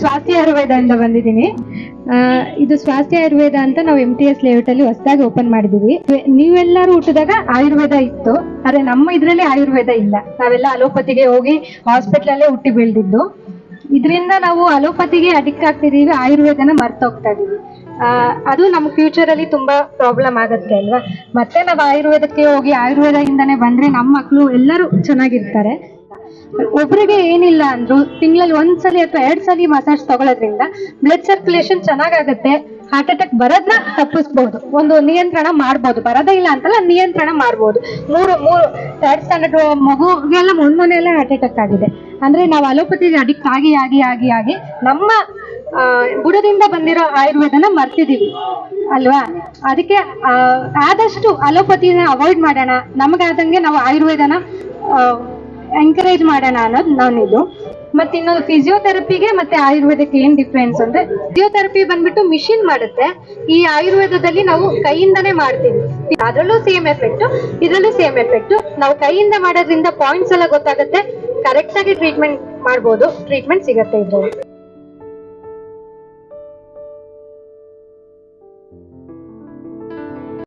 ಸ್ವಾಸ್ಥ್ಯ ಆಯುರ್ವೇದದಿಂದ ಬಂದಿದ್ದೀನಿ. ಇದು ಸ್ವಾಸ್ಥ್ಯ ಆಯುರ್ವೇದ ಅಂತ ನಾವು MTS ಲೇಔಟ್ ಅಲ್ಲಿ ಹೊಸದಾಗಿ ಓಪನ್ ಮಾಡಿದೀವಿ. ನೀವೆಲ್ಲರೂ ಹುಟ್ಟಿದಾಗ ಆಯುರ್ವೇದ ಇತ್ತು, ಆದ್ರೆ ನಮ್ಮ ಇದ್ರಲ್ಲಿ ಆಯುರ್ವೇದ ಇಲ್ಲ. ನಾವೆಲ್ಲ ಅಲೋಪತಿಗೆ ಹೋಗಿ ಹಾಸ್ಪಿಟಲ್ ಅಲ್ಲೇ ಹುಟ್ಟಿ ಬೆಳೆದಿದ್ದು. ಇದರಿಂದ ನಾವು ಅಲೋಪತಿಗೆ ಅಡಿಕ್ಟ್ ಆಗ್ತಿದೀವಿ, ಆಯುರ್ವೇದನ ಮರ್ತೋಗ್ತಾ ಇದೀವಿ. ಅದು ನಮ್ಮ ಫ್ಯೂಚರ್ ಅಲ್ಲಿ ತುಂಬಾ ಪ್ರಾಬ್ಲಮ್ ಆಗತ್ತೆ ಅಲ್ವಾ. ಮತ್ತೆ ನಾವು ಆಯುರ್ವೇದಕ್ಕೆ ಹೋಗಿ ಆಯುರ್ವೇದದಿಂದಾನೇ ಬಂದ್ರೆ ನಮ್ಮ ಮಕ್ಕಳು ಎಲ್ಲರೂ ಚೆನ್ನಾಗಿರ್ತಾರೆ. ಒಬ್ರಿಗೆ ಏನಿಲ್ಲ ಅಂದ್ರು ತಿಂಗಳಲ್ಲಿ ಒಂದ್ಸಲಿ ಅಥವಾ 2 ಸಲ ಮಸಾಜ್ ತಗೊಳ್ಳೋದ್ರಿಂದ ಬ್ಲಡ್ ಸರ್ಕ್ಯುಲೇಷನ್ ಚೆನ್ನಾಗಾಗತ್ತೆ. ಹಾರ್ಟ್ ಅಟ್ಯಾಕ್ ಬರೋದನ್ನ ತಪ್ಪಿಸ್ಬಹುದು, ಒಂದು ನಿಯಂತ್ರಣ ಮಾಡ್ಬೋದು. ಬರೋದೇ ಇಲ್ಲ ಅಂತಲ್ಲ, ನಿಯಂತ್ರಣ ಮಾಡ್ಬೋದು. 3 ಸ್ಟ್ಯಾಂಡರ್ಡ್ ಮಗುಗೆಲ್ಲ ಮೊನ್ನೆಲ್ಲ ಹಾರ್ಟ್ ಅಟ್ಯಾಕ್ ಆಗಿದೆ. ಅಂದ್ರೆ ನಾವು ಅಲೋಪತಿಗೆ ಅಡಿಕ್ಟ್ ಆಗಿ ಆಗಿ ಆಗಿ ಆಗಿ ನಮ್ಮ ಬುಡದಿಂದ ಬಂದಿರೋ ಆಯುರ್ವೇದನ ಮರ್ತಿದೀವಿ ಅಲ್ವಾ. ಅದಕ್ಕೆ ಆದಷ್ಟು ಅಲೋಪತಿನ ಅವಾಯ್ಡ್ ಮಾಡೋಣ, ನಮಗಾದಂಗೆ ನಾವು ಆಯುರ್ವೇದನ ಎಂಕರೇಜ್ ಮಾಡೋಣ ಅನ್ನೋದು ನಾನಿದು. ಮತ್ತೆ ಇನ್ನೊಂದು ಫಿಸಿಯೋಥೆರಪಿಗೆ ಮತ್ತೆ ಆಯುರ್ವೇದಕ್ಕೆ ಏನ್ ಡಿಫ್ರೆನ್ಸ್ ಅಂದ್ರೆ, ಫಿಸಿಯೋಥೆರಪಿ ಬಂದ್ಬಿಟ್ಟು ಮಿಷಿನ್ ಮಾಡುತ್ತೆ, ಈ ಆಯುರ್ವೇದದಲ್ಲಿ ನಾವು ಕೈಯಿಂದನೇ ಮಾಡ್ತೀವಿ. ಅದರಲ್ಲೂ ಸೇಮ್ ಎಫೆಕ್ಟ್, ಇದರಲ್ಲೂ ಸೇಮ್ ಎಫೆಕ್ಟ್. ನಾವು ಕೈಯಿಂದ ಮಾಡೋದ್ರಿಂದ ಪಾಯಿಂಟ್ಸ್ ಎಲ್ಲ ಗೊತ್ತಾಗುತ್ತೆ, ಕರೆಕ್ಟ್ ಆಗಿ ಟ್ರೀಟ್ಮೆಂಟ್ ಮಾಡ್ಬೋದು, ಟ್ರೀಟ್ಮೆಂಟ್ ಸಿಗತ್ತೆ ಇದ್ರಲ್ಲಿ.